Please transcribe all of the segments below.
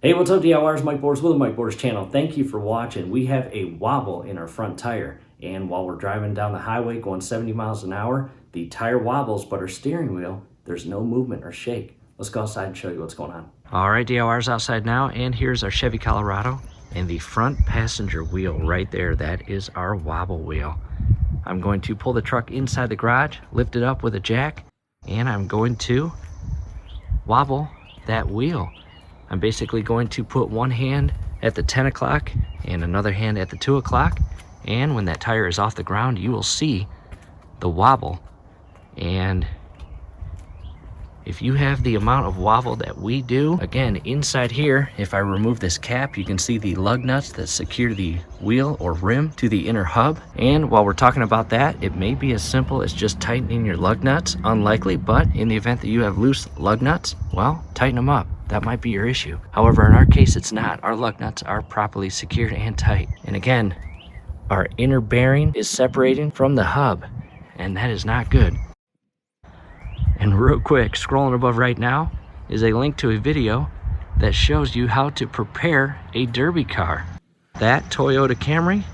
Hey, what's up, DIYers? Mike Borders with the Mike Borders channel. Thank you for watching. We have a wobble in our front tire, and while we're driving down the highway going 70 miles an hour, the tire wobbles, but our steering wheel, there's no movement or shake. Let's go outside and show you what's going on. All right, DIYers, outside now, and here's our Chevy Colorado, and the front passenger wheel right there, that is our wobble wheel. I'm going to pull the truck inside the garage, lift it up with a jack, and I'm going to wobble that wheel. I'm basically going to put one hand at the 10 o'clock and another hand at the 2 o'clock, and when that tire is off the ground, you will see the wobble. And if you have the amount of wobble that we do, again, inside here, if I remove this cap, you can see the lug nuts that secure the wheel or rim to the inner hub. And while we're talking about that, it may be as simple as just tightening your lug nuts. Unlikely, but in the event that you have loose lug nuts, well, tighten them up. That might be your issue. However, in our case, it's not. Our lug nuts are properly secured and tight. And again, our inner bearing is separating from the hub, and that is not good. And real quick, scrolling above right now is a link to a video that shows you how to prepare a derby car. That Toyota Camry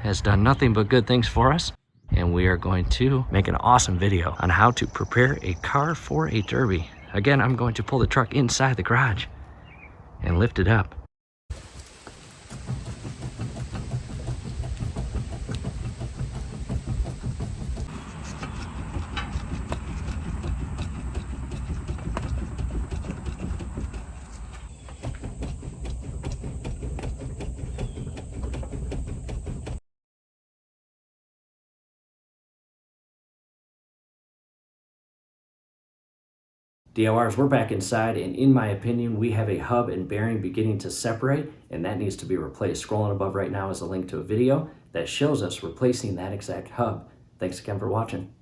has done nothing but good things for us, and we are going to make an awesome video on how to prepare a car for a derby. Again, I'm going to pull the truck inside the garage and lift it up. DIYers, we're back inside, and in my opinion, we have a hub and bearing beginning to separate, and that needs to be replaced. Scrolling above right now is a link to a video that shows us replacing that exact hub. Thanks again for watching.